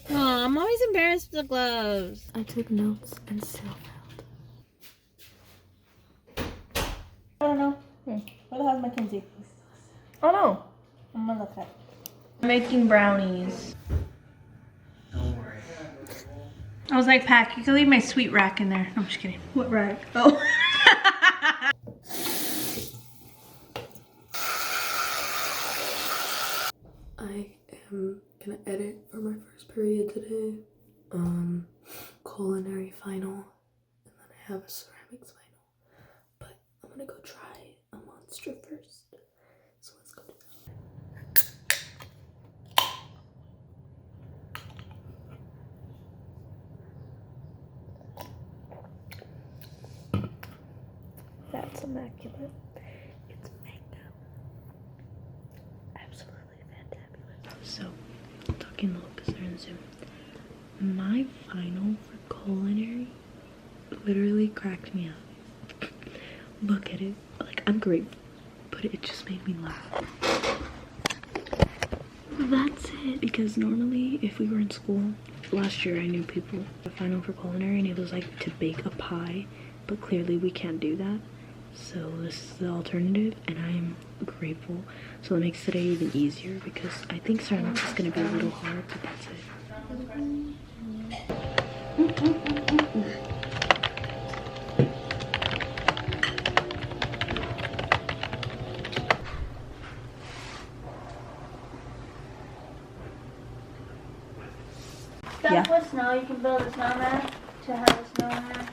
Oh, I'm always embarrassed with the gloves. I took notes and still failed. I don't know. Where the hell is Mackenzie? Oh no. I'm gonna look at it. I'm making brownies. Don't worry. I was like, Pack, you can leave my sweet rack in there. No, I'm just kidding. What rack? Oh. I am gonna edit for my first period today. Culinary final. And then I have a ceramics final. But I'm gonna go try a monster first. So let's go do that. That's immaculate. It's mango. Absolutely fantabulous. So, talking low because they're in Zoom. My final for culinary literally cracked me up. Look at it. Like, I'm grateful, but it just made me laugh. That's it. Because normally, if we were in school, last year I knew people the final for culinary and it was like to bake a pie, but clearly we can't do that. So this is the alternative and I'm grateful. So it makes today even easier because I think ceramics is gonna be a little hard, but that's it. Stuff with snow, you can build a snowman to have a snowman.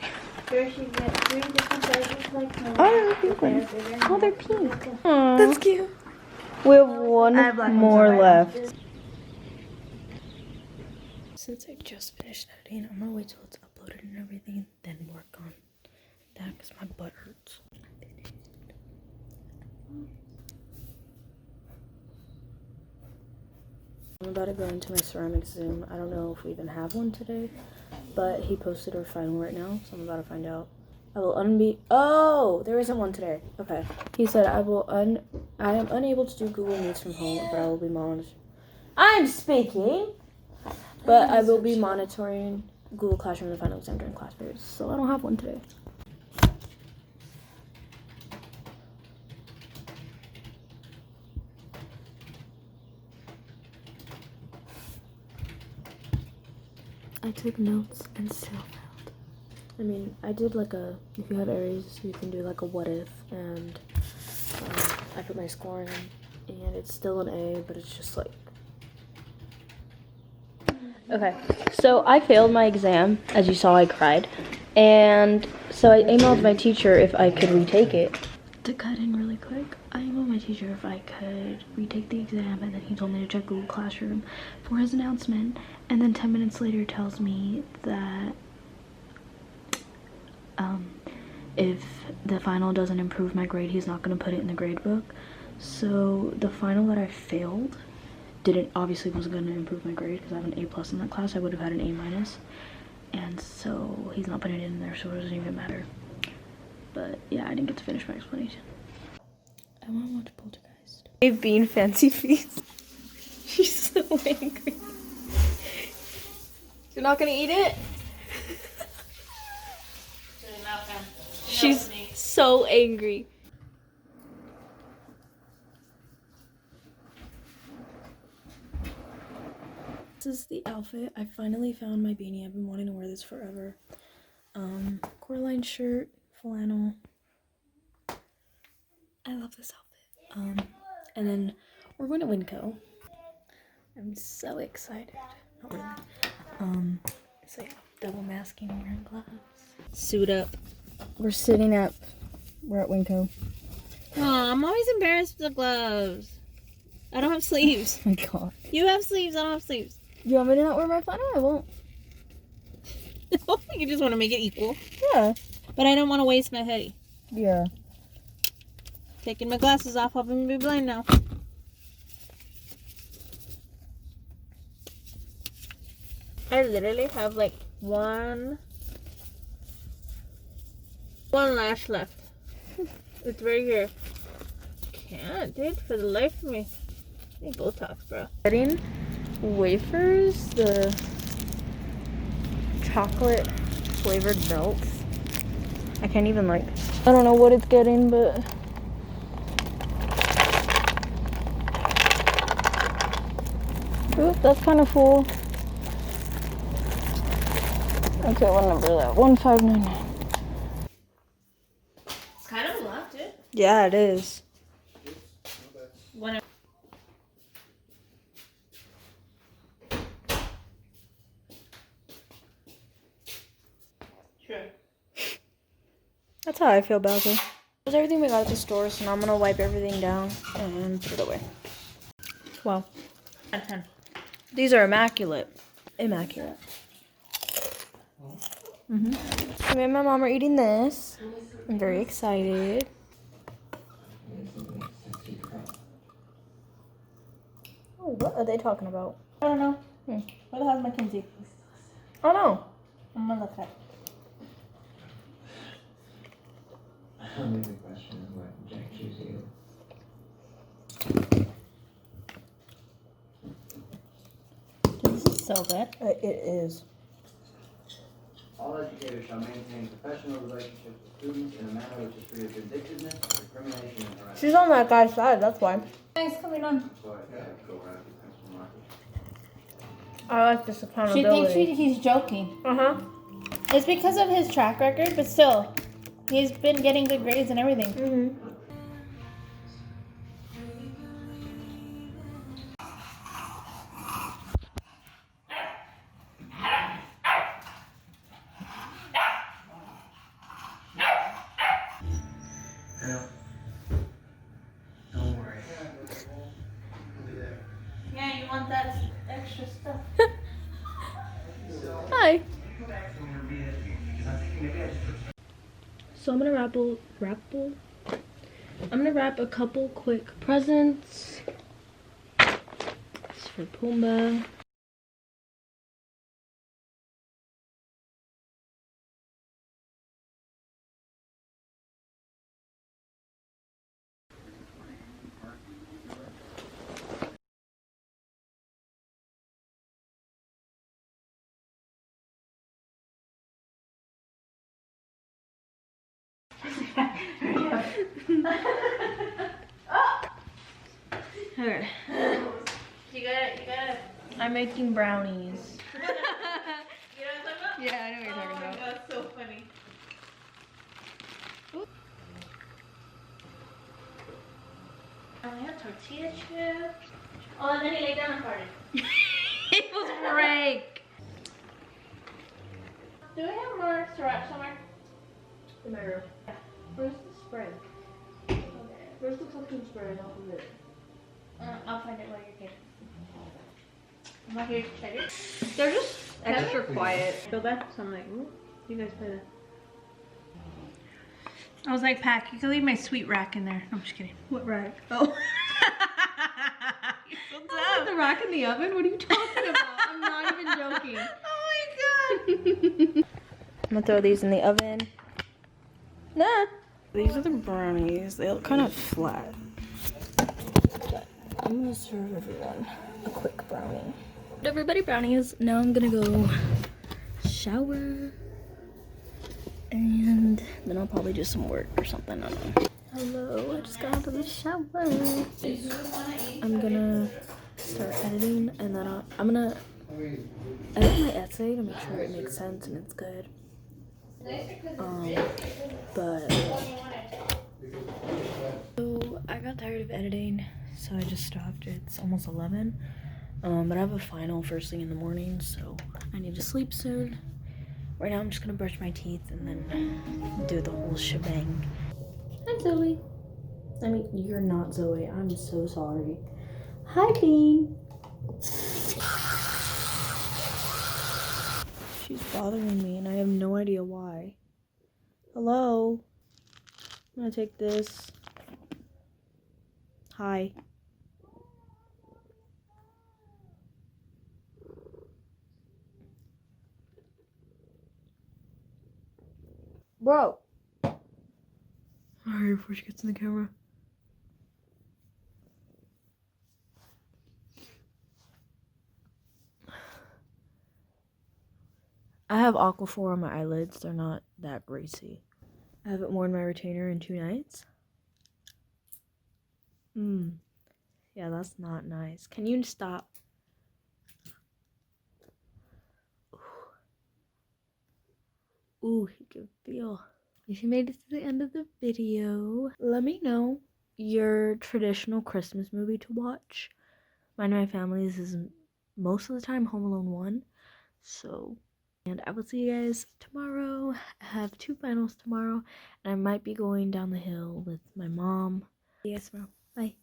First you get 3 different sizes like snow. Oh, they're pink. Oh, they're pink. Aww. That's cute. We have one more left. Since I just finished editing, I'm gonna wait till it's uploaded and everything, then work on that because my butt hurts. I'm about to go into my ceramics Zoom. I don't know if we even have one today, but he posted our final right now, so I'm about to find out. I will oh, there isn't one today. Okay. He said I am unable to do Google Meets from home, but I will be monitoring. I'm speaking! But I will be monitoring Google Classroom and the final exam during class periods, so I don't have one today. I took notes and still failed. I mean, I did like if you have Aries, you can do like a what if, and I put my score in, and it's still an A, but it's just like... Okay, so I failed my exam. As you saw, I cried. And so I emailed my teacher if I could retake it. To cut in really quick, I emailed my teacher if I could retake the exam, and then he told me to check Google Classroom for his announcement. And then 10 minutes later tells me that if the final doesn't improve my grade, he's not going to put it in the grade book. So the final that I failed obviously wasn't going to improve my grade because I have an A+ in that class. I would have had an A-, and so he's not putting it in there, so it doesn't even matter. But yeah, I didn't get to finish my explanation. I want to watch Poltergeist. They've been fancy feast. She's so angry. You're not gonna eat it? She's so angry. This is the outfit. I finally found my beanie. I've been wanting to wear this forever. Coraline shirt, flannel. I love this outfit. And then we're going to WinCo. I'm so excited. Not really. It's like double masking, wearing gloves. Suit up. We're at WinCo. Oh, I'm always embarrassed with the gloves. I don't have sleeves. Oh my god. You have sleeves, I don't have sleeves. You want me to not wear my flannel? I won't. You just want to make it equal. Yeah. But I don't want to waste my hoodie. Yeah. Taking my glasses off, I'm gonna be blind now. I literally have like one lash left. It's right here. Can't, dude, for the life of me. I need Botox, bro. Getting wafers, the chocolate flavored belts. I can't even like, I don't know what it's getting, but oop, that's kind of full. Okay, what number is that? 1599. It's kind of loud, dude. Yeah, it is. Sure. That's how I feel about it. That's everything we got at the store, so now I'm gonna wipe everything down and put it away. Wow. 10. These are immaculate. Immaculate. Me and my mom are eating this. I'm very excited. Oh, what are they talking about? I don't know. Where the hell's Mackenzie? Oh no. I'm gonna look at it. I mean, the question is what Jack chooses you. This is so good. It is. All educators shall maintain professional relationships with students in a manner which is free of vindictiveness, discrimination, and harassment. She's on that guy's side, that's why. Thanks coming on. So I gotta go around to pencil markers. I like this She accountability. thinks he's joking. Uh-huh. It's because of his track record, but still, he's been getting good grades and everything. Mm-hmm. No. Don't worry. I'll be there. Yeah, you want that extra stuff. Hi. So I'm gonna I'm gonna wrap a couple quick presents. It's for Pumbaa. Alright. You gotta. I'm making brownies. You know what I'm talking about? Yeah, I know what you're talking about. That's so funny. I have tortilla chips. Oh, and then he laid down and farted. It was break. Do we have more syrup somewhere? In my room. Where's the spray? Where's the cooking spray off of it? I'll find it while you're here. I'm not here to check it. They're just extra quiet. Feel bad? So I'm like, ooh, you guys play that. I was like, Pack, you can leave my sweet rack in there. No, I'm just kidding. What rack? Oh. You're so I was like, the rack in the oven? What are you talking about? I'm not even joking. Oh my god. I'm gonna throw these in the oven. Nah. These are the brownies. They look kind of flat. But I'm gonna serve everyone a quick brownie. Everybody brownies. Now I'm gonna go shower. And then I'll probably do some work or something. I don't know. Hello, I just got out of the shower. I'm gonna start editing and then I'm gonna edit my essay to make sure it makes sense and it's good. But so I got tired of editing, so I just stopped. It's almost 11. But I have a final first thing in the morning, so I need to sleep soon. Right now I'm just gonna brush my teeth and then do the whole shebang. Hi Zoe. I mean, you're not Zoe. I'm so sorry. Hi Bean. She's bothering me and I have no idea why. Hello? I'm gonna take this. Hi. Bro. Hurry before she gets in the camera. I have Aquaphor on my eyelids. They're not that greasy. I haven't worn my retainer in 2 nights. Yeah, that's not nice. Can you stop? Ooh, you can feel. If you made it to the end of the video, let me know your traditional Christmas movie to watch. Mine and my family's is most of the time Home Alone 1. So, and I will see you guys tomorrow. I have 2 finals tomorrow, and I might be going down the hill with my mom. See you guys tomorrow. Bye.